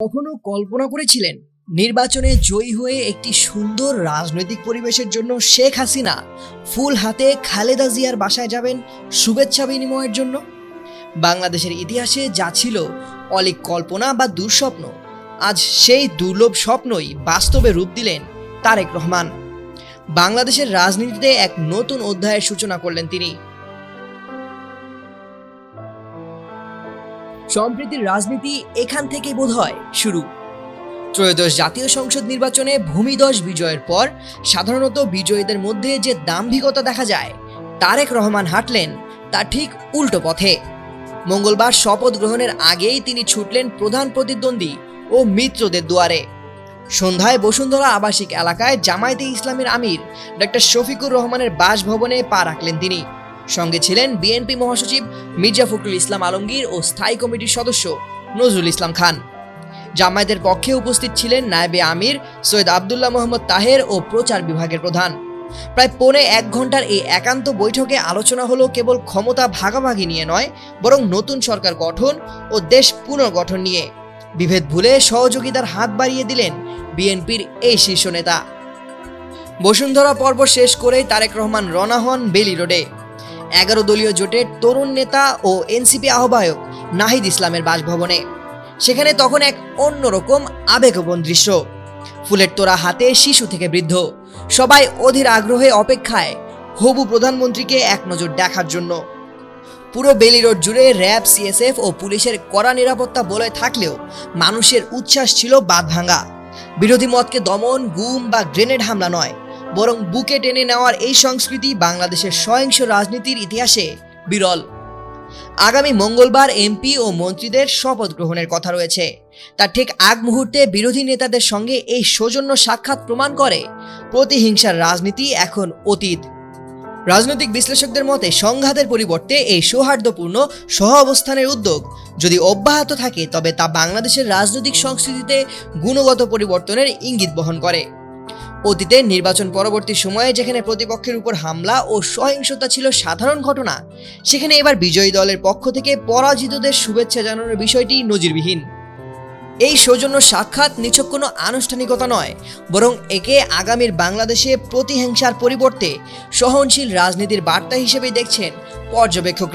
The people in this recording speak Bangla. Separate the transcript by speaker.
Speaker 1: কখনো কল্পনা করেছিলেন নির্বাচনে জয়ী হয়ে একটি সুন্দর রাজনৈতিক পরিবেশের জন্য শেখ হাসিনা ফুল হাতে খালেদা জিয়ার বাসায় যাবেন শুভেচ্ছা বিনিময়ের জন্য? বাংলাদেশের ইতিহাসে যা ছিল অলীক কল্পনা বা দুঃস্বপ্ন, আজ সেই দুর্লভ স্বপ্নই বাস্তবে রূপ দিলেন তারেক রহমান। বাংলাদেশের রাজনীতিতে এক নতুন অধ্যায়ের সূচনা করলেন তিনি। সম্প্রীতির রাজনীতি এখান থেকেই বোধহয় শুরু। ত্রয়োদশ জাতীয় সংসদ নির্বাচনে ভূমিধস বিজয়ের পর সাধারণত বিজয়ীদের মধ্যে যে দাম্ভিকতা দেখা যায়, তারেক রহমান হাঁটলেন তার ঠিক উল্টো পথে। মঙ্গলবার শপথ গ্রহণের আগেই তিনি ছুটলেন প্রধান প্রতিদ্বন্দ্বী ও মিত্রদের দুয়ারে। সন্ধ্যায় বসুন্ধরা আবাসিক এলাকায় জামায়াতে ইসলামীর আমির ডক্টর শফিকুর রহমানের বাসভবনে পা রাখলেন তিনি। সঙ্গে ছিলেন বিএনপি মহাসচিব মির্জা ফখরুল ইসলাম আলমগীর ও স্থায়ী কমিটির সদস্য নজরুল ইসলাম খান। জামায়াতের পক্ষে উপস্থিত ছিলেন নায়েবে আমির সৈয়দ আবদুল্লাহ মোহাম্মদ তাহের ও প্রচার বিভাগের প্রধান। প্রায় পৌনে 1 ঘন্টার এই একান্ত বৈঠকে আলোচনা হলো কেবল ক্ষমতা ভাগাভাগি নিয়ে নয়, বরং নতুন সরকার গঠন ও দেশ পুনর্গঠন নিয়ে। বিভেদ ভুলে সহযোগিতার হাত বাড়িয়ে দিলেন বিএনপির এই শীর্ষ নেতা। বসুন্ধরা পর্ব শেষ করেই তারেক রহমান রওনা হন বেলি রোডে 11 দলীয় জোটের তরুণ নেতা ও এনসিপি আহ্বায়ক নাহিদ ইসলামের বাসভবনে। সেখানে তখন এক অন্যরকম আবেগপ্রবণ দৃশ্য। ফুলের তোড়া হাতে শিশু থেকে বৃদ্ধ সবাই অধীর আগ্রহে অপেক্ষায় হবু প্রধানমন্ত্রীকে এক নজর দেখার জন্য। পুরো বেলি রোড জুড়ে র্যাব, সিএসএফ ও পুলিশের কড়া নিরাপত্তা বলয় থাকলেও মানুষের উচ্ছ্বাস ছিল বাঁধভাঙা। বিরোধী মতকে দমন, গুম বা গ্রেনেড হামলা নয়, বরং বুকে টেনে নেওয়ার এই সংস্কৃতি বাংলাদেশের সহিংস রাজনীতির ইতিহাসে বিরল। আগামী মঙ্গলবার এমপি ও মন্ত্রীদের শপথ গ্রহণের কথা রয়েছে। তার ঠিক আগ মুহূর্তে বিরোধী নেতাদের সঙ্গে এই সৌজন্য সাক্ষাৎ প্রমাণ করে প্রতিহিংসার রাজনীতি এখন অতীত। রাজনৈতিক বিশ্লেষকদের মতে সংঘাতের পরিবর্তে এই সৌহার্দ্যপূর্ণ সহাবস্থানের উদ্যোগ যদি অব্যাহত থাকে, তবে তা বাংলাদেশের রাজনৈতিক সংস্কৃতিতে গুণগত পরিবর্তনের ইঙ্গিত বহন করে। অতীতে নির্বাচন পরবর্তী সময়ে যেখানে প্রতিপক্ষের উপর হামলা ও সহিংসতা ছিল সাধারণ ঘটনা, সেখানে এবার বিজয়ী দলের পক্ষ থেকে পরাজিতদের শুভেচ্ছা জানানোর বিষয়টি নজিরবিহীন। এই সৌজন্য সাক্ষাৎ নিছক কোনো আনুষ্ঠানিকতা নয়, বরং একে আগামীর বাংলাদেশে প্রতিহিংসার পরিবর্তে সহনশীল রাজনীতির বার্তা হিসেবে দেখছেন পর্যবেক্ষকরা।